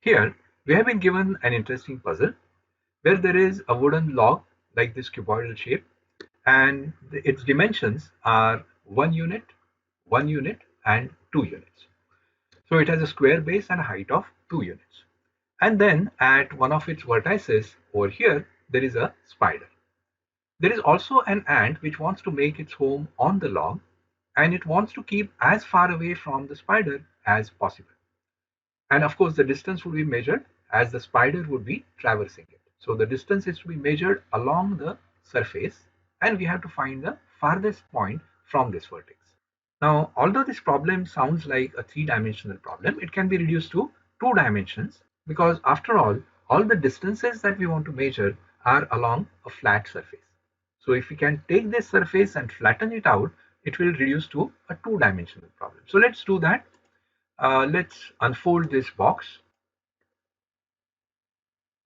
Here we have been given an interesting puzzle where there is a wooden log like this cuboidal shape, and its dimensions are 1 unit, and 2 units. So it has a square base and a height of 2 units. And then at one of its vertices over here, there is a spider. There is also an ant which wants to make its home on the log, and it wants to keep as far away from the spider as possible. And of course, the distance would be measured as the spider would be traversing it. So the distance is to be measured along the surface, and we have to find the farthest point from this vertex. Now, although this problem sounds like a three-dimensional problem, it can be reduced to two dimensions because after all the distances that we want to measure are along a flat surface. So if we can take this surface and flatten it out, it will reduce to a two-dimensional problem. So let's do that. Let's unfold this box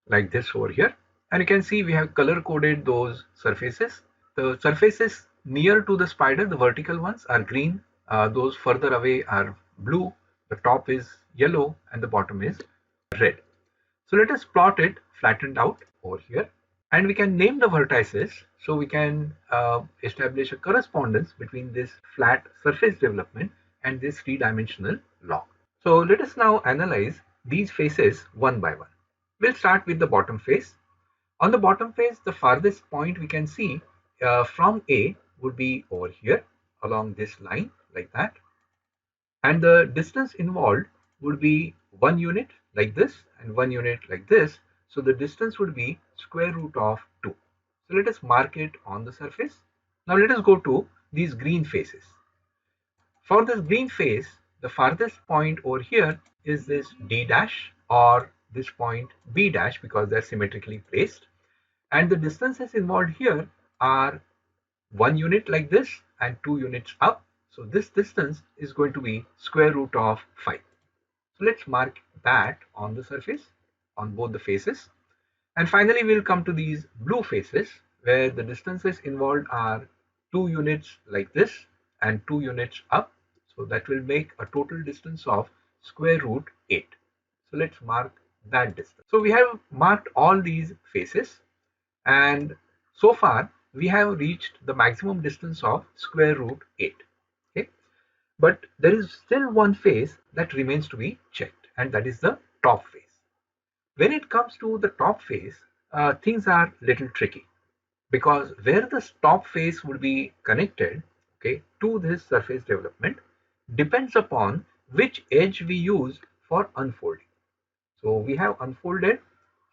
like this over here. And you can see we have color coded those surfaces. The surfaces near to the spider, the vertical ones, are green. Those further away are blue. The top is yellow and the bottom is red. So let us plot it flattened out over here. And we can name the vertices, so we can establish a correspondence between this flat surface development and this three-dimensional log. So let us now analyze these faces one by one. We'll start with the bottom face. On the bottom face, the farthest point we can see from A would be over here along this line like that. And the distance involved would be 1 unit like this and 1 unit like this. So the distance would be square root of 2. So let us mark it on the surface. Now let us go to these green faces. For this green face, the farthest point over here is this D dash or this point B dash because they're symmetrically placed. And the distances involved here are 1 unit like this and 2 units up. So this distance is going to be square root of 5. So let's mark that on the surface on both the faces. And finally, we'll come to these blue faces where the distances involved are 2 units like this and 2 units up. So that will make a total distance of square root 8. So let's mark that distance. So we have marked all these faces, and so far we have reached the maximum distance of square root 8. Okay, but there is still one face that remains to be checked, and that is the top face. When it comes to the top face, things are little tricky because where the top face would be connected, okay, to this surface development depends upon which edge we use for unfolding. So we have unfolded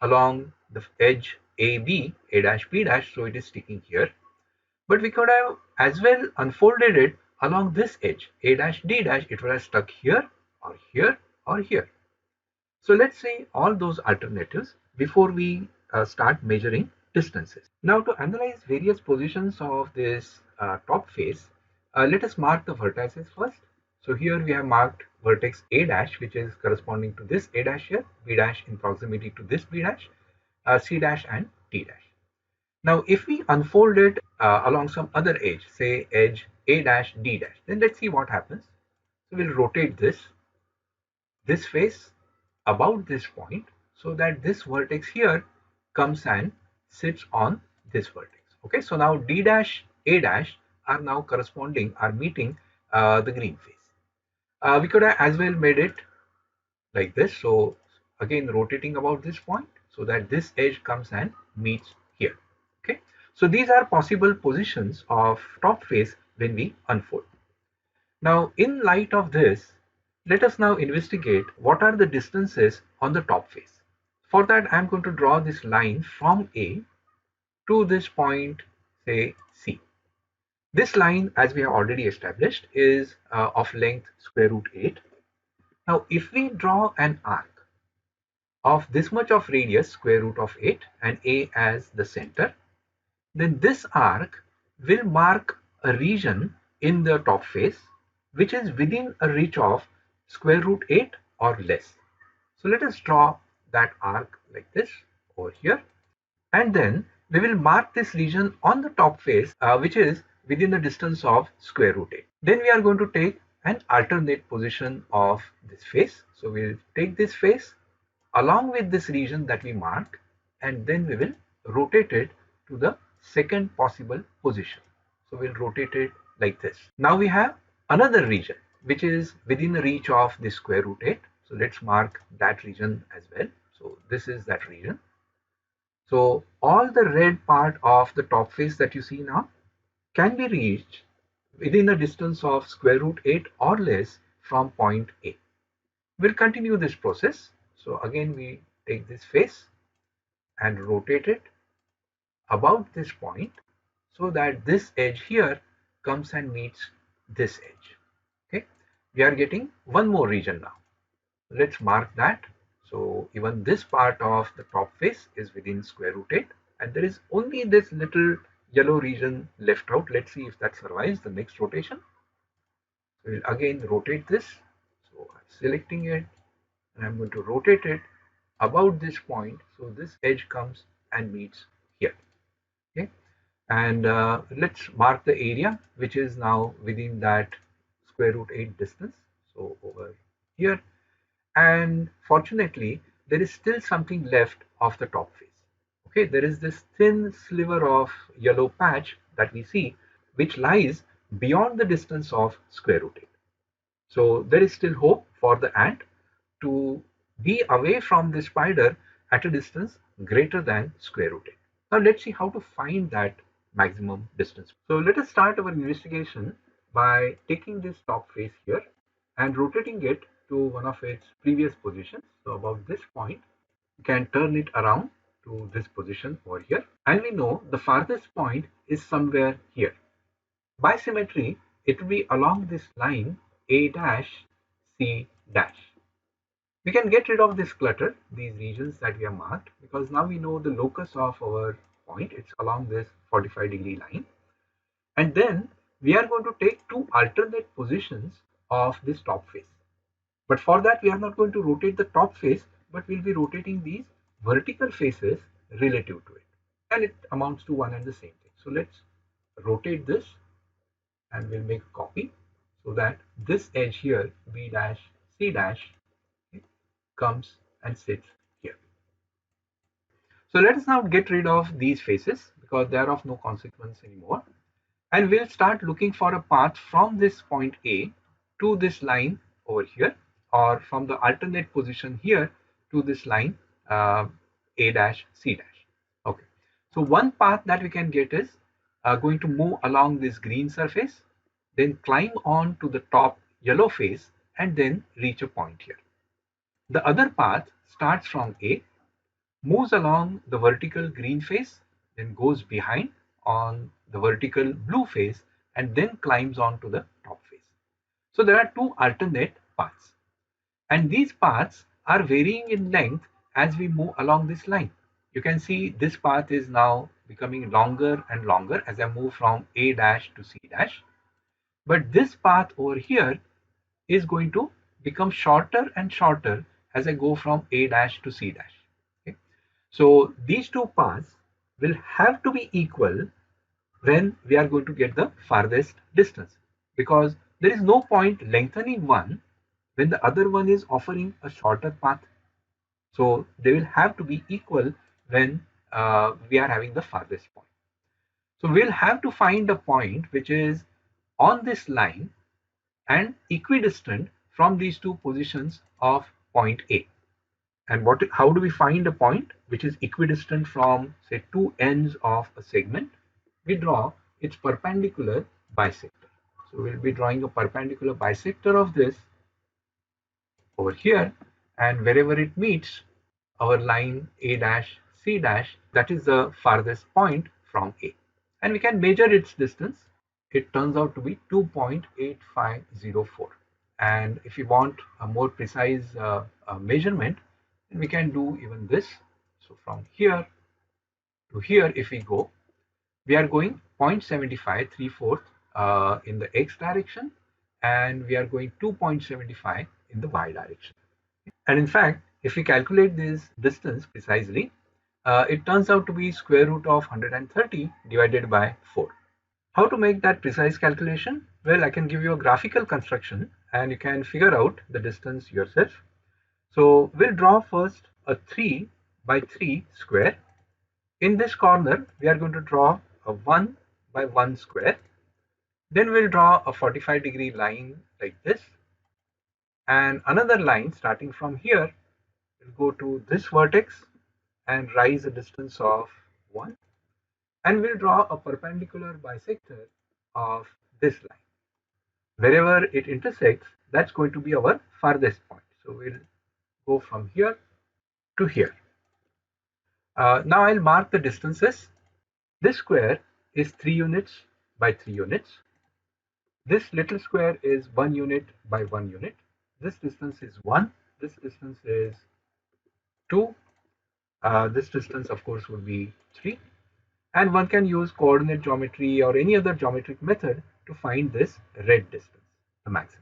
along the edge AB, A dash B dash, so it is sticking here. But we could have as well unfolded it along this edge, A dash D dash, it would have stuck here or here or here. So let's say all those alternatives before we start measuring distances. Now to analyze various positions of this top face, let us mark the vertices first. So here we have marked vertex A dash, which is corresponding to this A dash here, B dash in proximity to this B dash, C dash and D dash. Now if we unfold it along some other edge, say edge A dash D dash, then let's see what happens. So we'll rotate this face about this point so that this vertex here comes and sits on this vertex. Okay, so now D dash A dash are now corresponding, are meeting the green face. We could have as well made it like this. So again rotating about this point so that this edge comes and meets here. Okay, so these are possible positions of top face when we unfold. Now, in light of this, let us now investigate what are the distances on the top face. For that, I'm going to draw this line from A to this point, say C. This line, as we have already established, is of length square root 8. Now, if we draw an arc of this much of radius, square root of 8, and A as the center, then this arc will mark a region in the top face which is within a reach of square root 8 or less. So let us draw that arc like this over here, and then we will mark this region on the top face which is within the distance of square root 8. Then we are going to take an alternate position of this face. So we'll take this face along with this region that we mark, and then we will rotate it to the second possible position. So we'll rotate it like this. Now we have another region which is within the reach of the square root 8. So let's mark that region as well. So this is that region. So all the red part of the top face that you see now can be reached within a distance of square root 8 or less from point A. We'll continue this process. So again, we take this face and rotate it about this point so that this edge here comes and meets this edge. Okay, we are getting one more region now. Let's mark that. So even this part of the top face is within square root 8, and there is only this little yellow region left out. Let's see if that survives the next rotation. So we'll again rotate this. So I'm selecting it and I'm going to rotate it about this point. So this edge comes and meets here. Okay, and let's mark the area which is now within that square root 8 distance. So over here, and fortunately there is still something left of the top face. Okay, there is this thin sliver of yellow patch that we see which lies beyond the distance of square root 8. So there is still hope for the ant to be away from the spider at a distance greater than square root 8. Now let's see how to find that maximum distance. So let us start our investigation by taking this top face here and rotating it to one of its previous positions. So about this point, you can turn it around to this position over here. And we know the farthest point is somewhere here. By symmetry, it will be along this line A dash C dash. We can get rid of this clutter, these regions that we have marked, because now we know the locus of our point. It's along this 45-degree line. And then we are going to take two alternate positions of this top face. But for that, we are not going to rotate the top face, but we'll be rotating these vertical faces relative to it. And it amounts to one and the same thing. So let's rotate this and we'll make a copy so that this edge here, B dash, C dash, comes and sits here. So let us now get rid of these faces because they are of no consequence anymore. And we'll start looking for a path from this point A to this line over here, or from the alternate position here to this line A dash C dash. Okay. So one path that we can get is going to move along this green surface, then climb on to the top yellow face and then reach a point here. The other path starts from A, moves along the vertical green face, then goes behind on the vertical blue face, and then climbs on to the top face. So there are two alternate paths. And these paths are varying in length as we move along this line. You can see this path is now becoming longer and longer as I move from A dash to C dash. But this path over here is going to become shorter and shorter as I go from A dash to C dash. Okay? So these two paths will have to be equal when we are going to get the farthest distance, because there is no point lengthening one when the other one is offering a shorter path. So they will have to be equal when we are having the farthest point. So we'll have to find a point which is on this line and equidistant from these two positions of point A. And how do we find a point which is equidistant from, say, two ends of a segment? We draw its perpendicular bisector. So we'll be drawing a perpendicular bisector of this over here, and wherever it meets our line A dash C dash, that is the farthest point from A. And we can measure its distance. It turns out to be 2.8504. And if you want a more precise measurement, we can do even this. So from here to here, if we go, we are going 0.75 3/4 in the x direction, and we are going 2.75 in the y direction. And in fact, if we calculate this distance precisely, it turns out to be square root of 130 divided by 4. How to make that precise calculation? Well, I can give you a graphical construction and you can figure out the distance yourself. So we'll draw first a 3 by 3 square. In this corner, we are going to draw a 1 by 1 square. Then we'll draw a 45-degree line like this. And another line starting from here will go to this vertex and rise a distance of 1. And we'll draw a perpendicular bisector of this line. Wherever it intersects, that's going to be our farthest point. So we'll go from here to here. Now I'll mark the distances. This square is 3 units by 3 units. This little square is 1 unit by 1 unit. This distance is 1. This distance is 2. This distance, of course, would be 3. And one can use coordinate geometry or any other geometric method to find this red distance, the maximum.